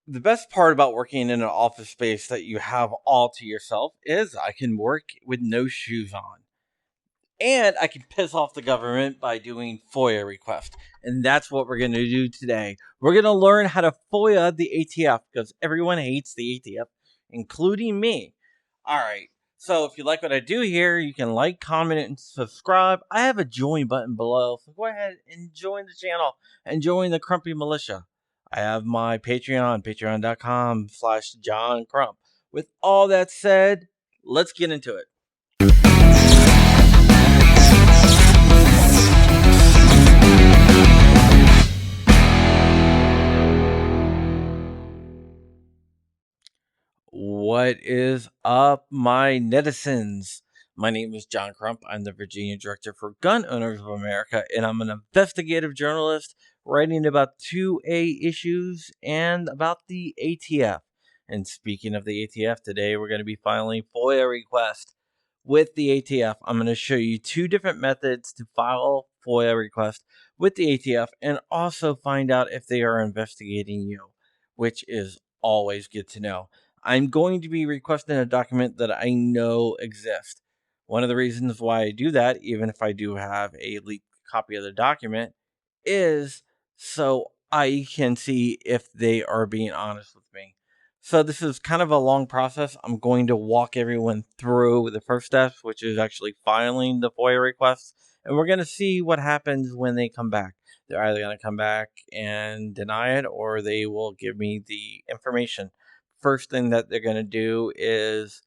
The best part about working in an office space that you have all to yourself is I can work with no shoes on. And I can piss off the government by doing FOIA requests. And that's what we're going to do today. We're going to learn how to FOIA the ATF because everyone hates the ATF, including me. All right. So if you like what I do here, you can like, comment, and subscribe. I have a join button below. So go ahead and join the channel and join the Crumpy Militia. I have my Patreon, patreon.com/John Crump. With all that said, let's get into it. What is up, my netizens? My name is John Crump. I'm the Virginia Director for Gun Owners of America, and I'm an investigative journalist writing about 2A issues and about the ATF. And speaking of the ATF, today we're going to be filing FOIA requests with the ATF. I'm going to show you two different methods to file FOIA requests with the ATF and also find out if they are investigating you, which is always good to know. I'm going to be requesting a document that I know exists. One of the reasons why I do that, even if I do have a leaked copy of the document, is so I can see if they are being honest with me. So this is kind of a long process. I'm going to walk everyone through the first steps, which is actually filing the FOIA requests. And we're going to see what happens when they come back. They're either going to come back and deny it, or they will give me the information. First thing that they're going to do is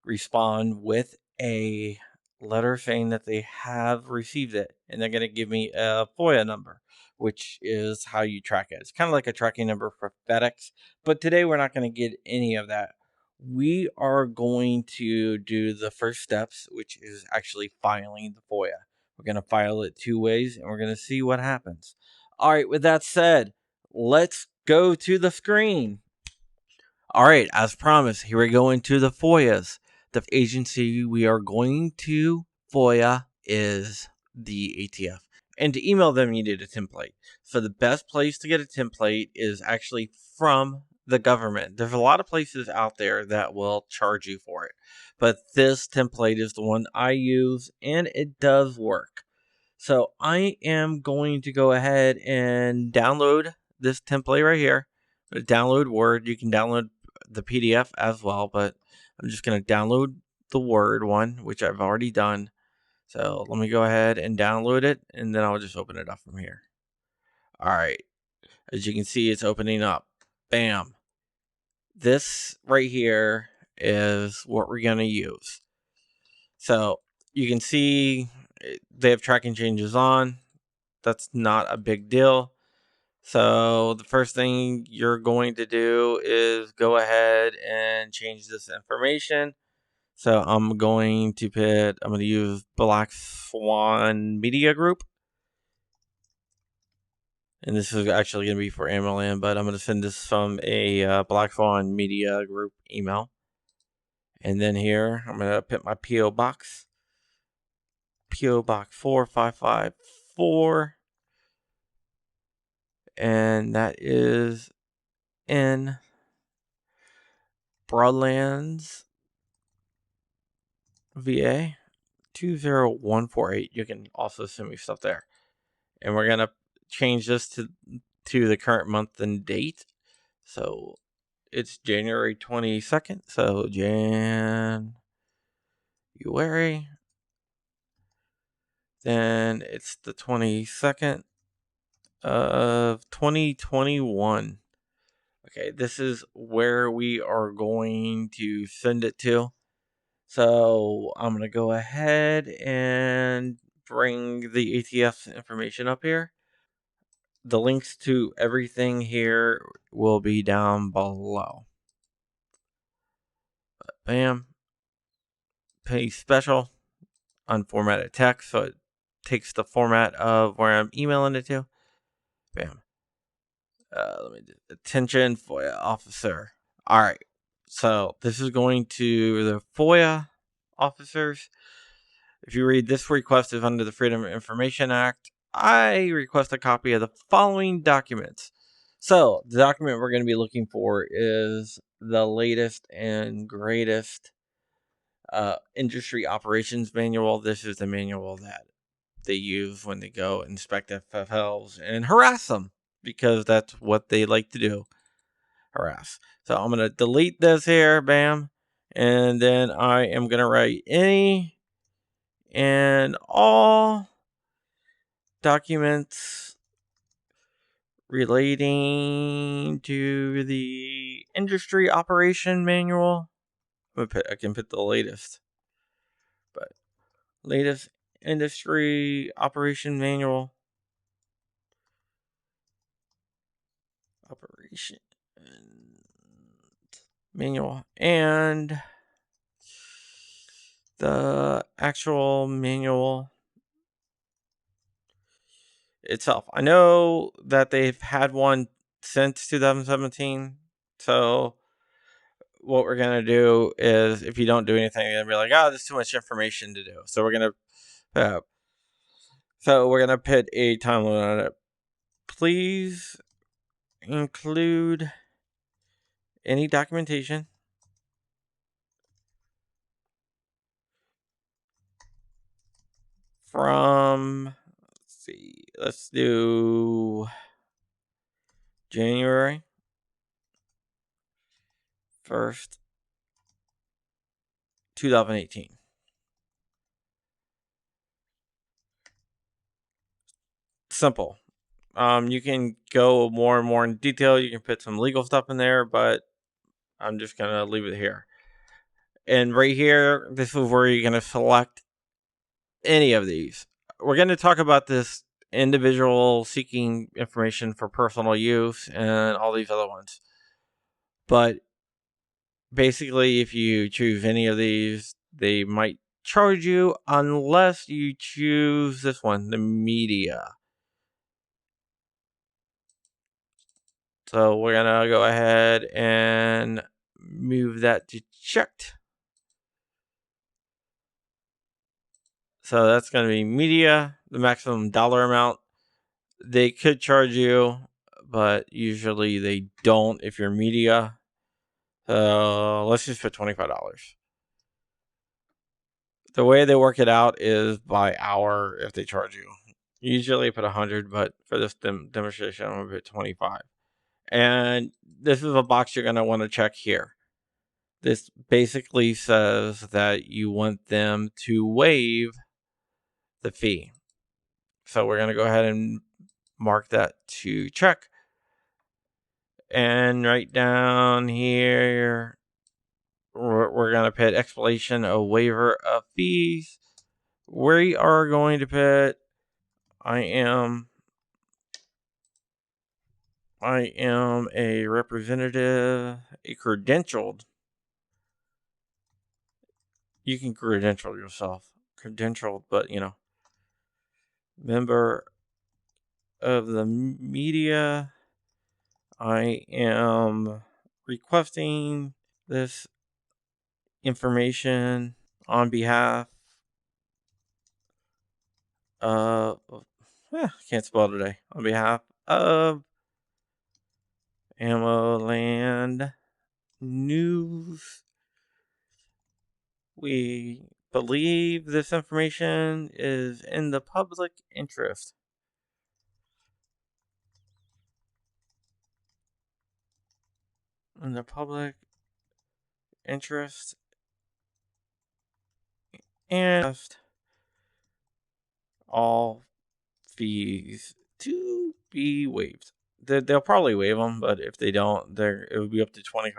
respond with a letter saying that they have received it, and they're going to give me a FOIA number, which is how you track it. It's kind of like a tracking number for FedEx, but today we're not going to get any of that. We are going to do the first steps, which is actually filing the FOIA. We're going to file it two ways, and we're going to see what happens. All right, with that said, let's go to the screen. All right, as promised, here we go into the FOIAs. The agency we are going to FOIA is the ATF. And to email them, you need a template. So the best place to get a template is actually from the government. There's a lot of places out there that will charge you for it. But this template is the one I use, and it does work. So I am going to go ahead and download this template right here. Download Word. You can download the PDF as well, but I'm just going to download the Word one, which I've already done. So let me go ahead and download it, and then I'll just open it up from here. All right. As you can see, it's opening up. Bam. This right here is what we're going to use. So you can see they have tracking changes on. That's not a big deal. So the first thing you're going to do is go ahead and change this information. So I'm going to use Black Swan Media Group. And this is actually going to be for Amaland, but I'm going to send this from a Black Swan Media Group email. And then here, I'm going to put my P.O. Box. P.O. Box 4554. And that is in Broadlands, VA 20148. You can also send me stuff there. And we're going to change this to the current month and date. So it's January 22nd. So January. Then it's the 22nd of 2021. Okay, this is where we are going to send it to. So I'm going to go ahead and bring the ATF information up here. The links to everything here will be down below. Bam. Pay special. Unformatted text. So it takes the format of where I'm emailing it to. Bam. Let me do attention FOIA officer. All right. So this is going to the FOIA officers. If you read, this request is under the Freedom of Information Act. I request a copy of the following documents. So the document we're going to be looking for is the latest and greatest industry operations manual. This is the manual that they use when they go inspect FFLs and harass them, because that's what they like to do, harass. So I'm going to delete this here, bam, and then I am going to write any and all documents relating to the industry operation manual. I can put the latest, but latest industry operation manual. Operation manual. And the actual manual itself. I know that they've had one since 2017. So what we're going to do is, if you don't do anything, you're going to be like, oh, there's too much information to do. So we're going to put a time limit on it. Please include any documentation from, let's do January 1st, 2018. Simple. You can go more and more in detail. You can put some legal stuff in there, but I'm just going to leave it here. And right here, this is where you're going to select any of these. We're going to talk about this individual seeking information for personal use and all these other ones. But basically, if you choose any of these, they might charge you, unless you choose this one, the media. So we're going to go ahead and move that to checked. So that's going to be media, the maximum dollar amount. They could charge you, but usually they don't if you're media. Let's just put $25. The way they work it out is by hour if they charge you. Usually I put 100, but for this demonstration, I'm going to put 25. And this is a box you're going to want to check here. This basically says that you want them to waive the fee. So we're going to go ahead and mark that to check. And right down here, we're going to put explanation of waiver of fees. We are going to put, I am a representative, a credentialed. You can credential yourself. Credentialed, but member of the media. I am requesting this information on behalf of, can't spell today, on behalf of AMOland News. We believe this information is in the public interest. In the public interest, and all fees to be waived. They'll probably waive them, but if they don't, it would be up to $25.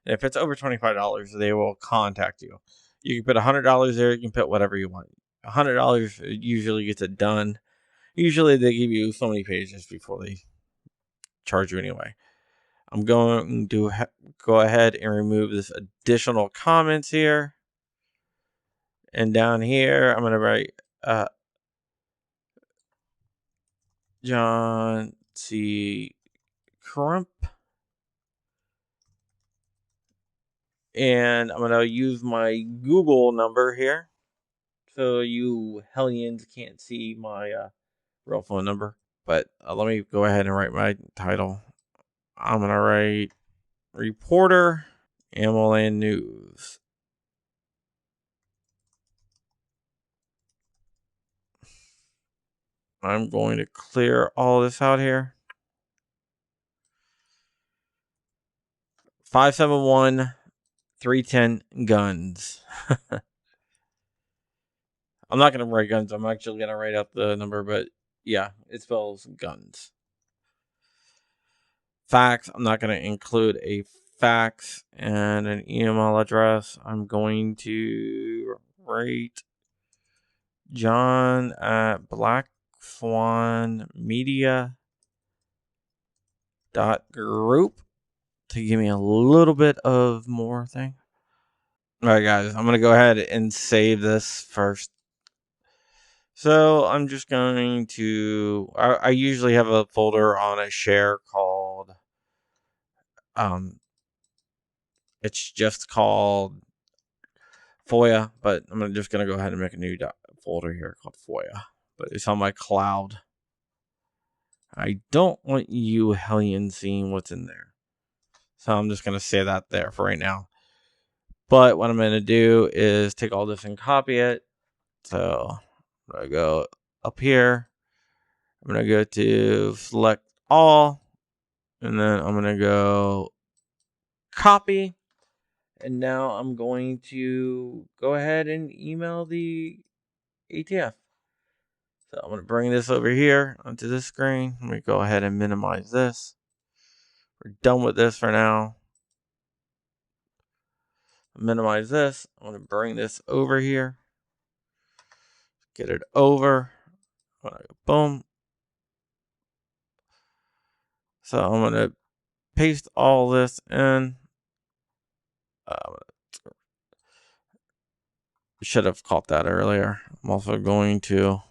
And if it's over $25, they will contact you. You can put $100 there. You can put whatever you want. $100 usually gets it done. Usually they give you so many pages before they charge you anyway. I'm going to go ahead and remove this additional comments here. And down here, I'm going to write John C. Crump. And I'm going to use my Google number here, so you hellions can't see my real phone number. But let me go ahead and write my title. I'm going to write reporter, AmmoLand News. I'm going to clear all this out here. 571-310 guns. I'm not going to write guns. I'm actually going to write out the number, but yeah, it spells guns. Fax. I'm not going to include a fax and an email address. I'm going to write John at blackswanmedia.group to give me a little bit of more thing. All right, guys, I'm going to go ahead and save this first. So I'm just going to, I usually have a folder on a share called, it's just called FOIA, but I'm just going to go ahead and make a new folder here called FOIA, but it's on my cloud. I don't want you hellions seeing what's in there. So I'm just going to say that there for right now. But what I'm going to do is take all this and copy it. So I'm going to go up here. I'm going to go to select all. And then I'm going to go copy. And now I'm going to go ahead and email the ATF. So I'm going to bring this over here onto this screen. Let me go ahead and minimize this. We're done with this for now. Minimize this. I'm going to bring this over here. Get it over. Boom. So I'm going to paste all this in. Should have caught that earlier. I'm also going to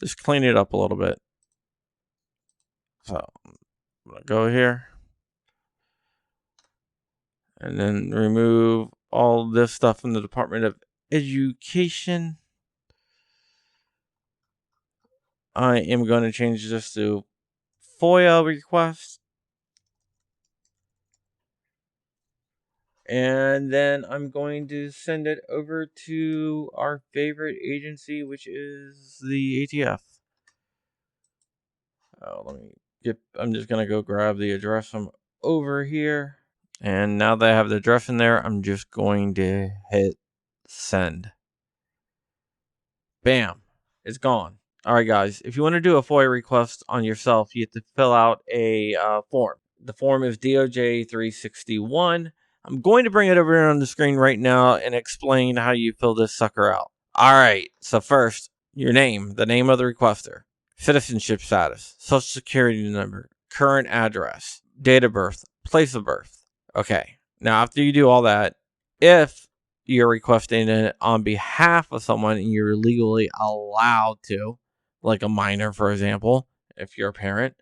just clean it up a little bit. So I'm going to go here. And then remove all this stuff from the Department of Education. I am going to change this to FOIA request. And then I'm going to send it over to our favorite agency, which is the ATF. I'm just going to go grab the address from over here. And now that I have the address in there, I'm just going to hit send. Bam. It's gone. All right, guys. If you want to do a FOIA request on yourself, you have to fill out a form. The form is DOJ 361. I'm going to bring it over on the screen right now and explain how you fill this sucker out. All right. So first, your name, the name of the requester, citizenship status, social security number, current address, date of birth, place of birth. Okay. Now, after you do all that, if you're requesting it on behalf of someone and you're legally allowed to, like a minor, for example, if you're a parent,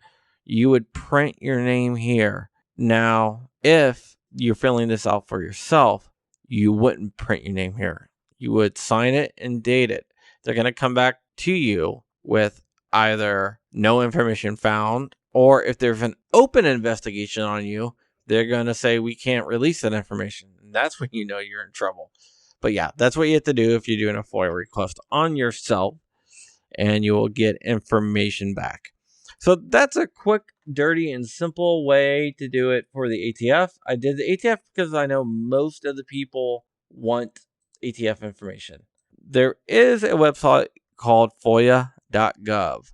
you would print your name here. Now, if you're filling this out for yourself, you wouldn't print your name here. You would sign it and date it. They're going to come back to you with either no information found, or if there's an open investigation on you, they're going to say we can't release that information. And that's when you know you're in trouble. But yeah, that's what you have to do if you're doing a FOIA request on yourself, and you will get information back. So that's a quick, dirty, and simple way to do it for the ATF. I did the ATF because I know most of the people want ATF information. There is a website called FOIA.gov.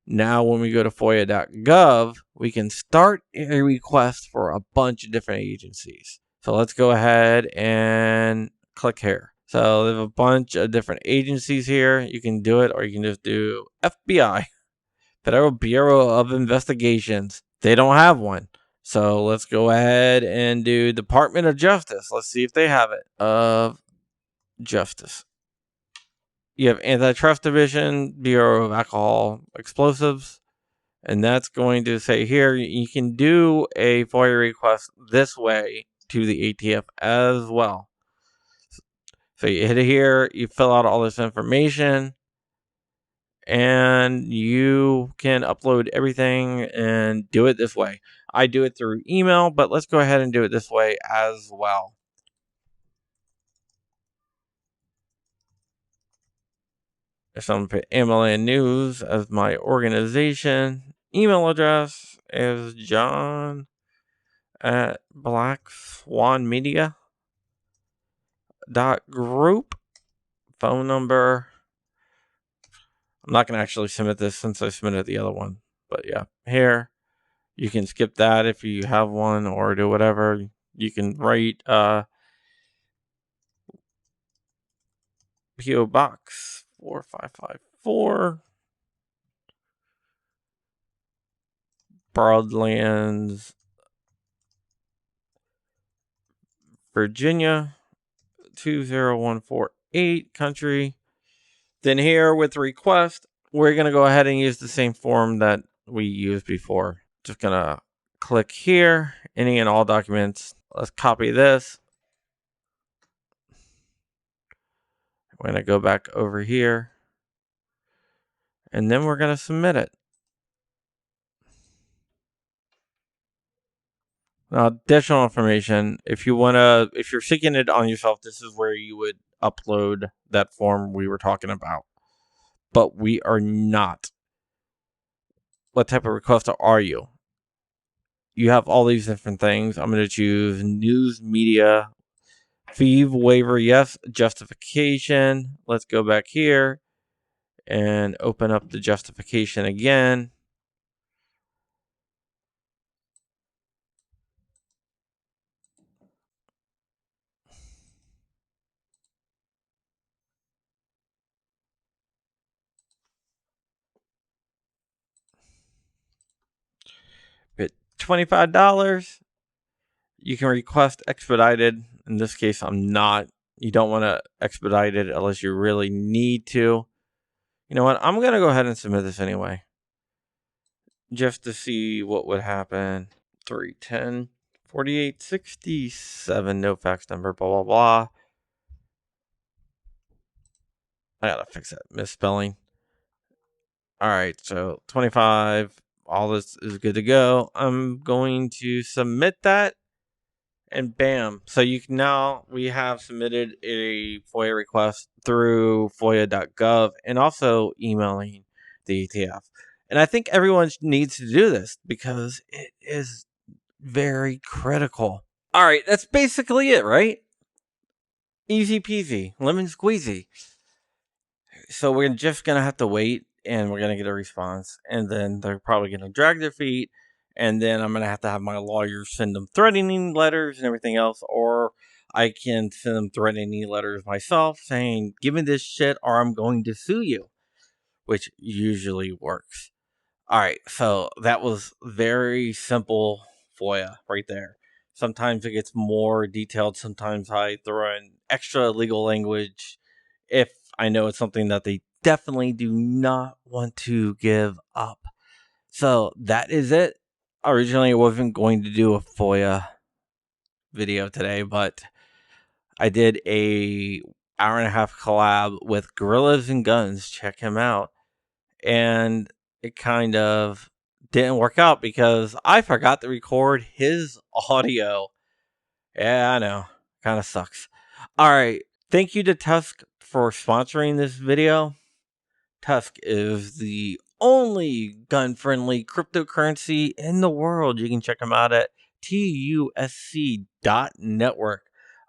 Now, when we go to FOIA.gov, we can start a request for a bunch of different agencies. So let's go ahead and click here. So there's a bunch of different agencies here. You can do it, or you can just do FBI, Federal Bureau of Investigations. They don't have one. So let's go ahead and do Department of Justice. Let's see if they have it. Of Justice. You have Antitrust Division, Bureau of Alcohol Explosives. And that's going to say here, you can do a FOIA request this way to the ATF as well. So you hit it here, you fill out all this information, and you can upload everything and do it this way. I do it through email, but let's go ahead and do it this way as well. So I'm going to put MLN News as my organization. Email address is john@blackswanmedia.group. Phone number. I'm not going to actually submit this since I submitted the other one. But yeah, here. You can skip that if you have one or do whatever. You can write P.O. Box 4554, Broadlands, Virginia 20148, country. Then here with request, we're going to go ahead and use the same form that we used before. Just going to click here, any and all documents. Let's copy this. We're going to go back over here. And then we're going to submit it. Additional information. If you're seeking it on yourself, this is where you would upload that form we were talking about. But we are not. What type of requester are you? You have all these different things. I'm going to choose news media, fee waiver, yes, justification. Let's go back here and open up the justification again. Hit $25. You can request expedited. In this case, I'm not. You don't want to expedite it unless you really need to. You know what? I'm going to go ahead and submit this anyway. Just to see what would happen. 310 4867. No fax number. Blah, blah, blah. I got to fix that misspelling. Alright, so 25. All this is good to go. I'm going to submit that. And bam. So we have submitted a FOIA request through FOIA.gov and also emailing the ATF. And I think everyone needs to do this because it is very critical. All right, that's basically it, right? Easy peasy, lemon squeezy. So we're just going to have to wait and we're going to get a response. And then they're probably going to drag their feet. And then I'm going to have my lawyers send them threatening letters and everything else. Or I can send them threatening letters myself saying, give me this shit or I'm going to sue you. Which usually works. All right. So that was very simple FOIA right there. Sometimes it gets more detailed. Sometimes I throw in extra legal language if I know it's something that they definitely do not want to give up. So that is it. Originally, I wasn't going to do a FOIA video today, but I did a hour and a half collab with Gorillas and Guns. Check him out. And it kind of didn't work out because I forgot to record his audio. Yeah, I know. Kind of sucks. All right. Thank you to Tusk for sponsoring this video. Tusk is the only gun-friendly cryptocurrency in the world. You can check them out at TUSC.network.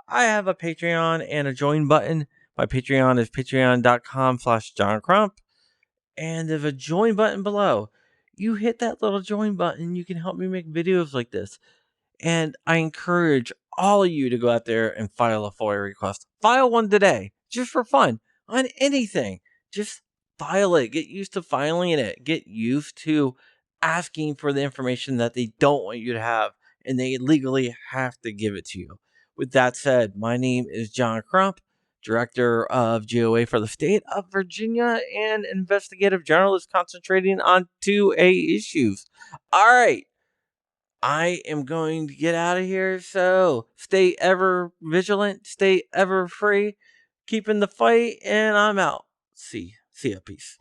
I have a Patreon and a join button. My Patreon is patreon.com/JohnCrump. And there's a join button below. You hit that little join button, you can help me make videos like this. And I encourage all of you to go out there and file a FOIA request. File one today, just for fun, on anything. Just file it. Get used to filing it. Get used to asking for the information that they don't want you to have, and they legally have to give it to you. With that said, my name is John Crump, Director of GOA for the state of Virginia and investigative journalist concentrating on 2A issues. All right. I am going to get out of here, so stay ever vigilant, stay ever free, keeping the fight, and I'm out. See ya. Peace.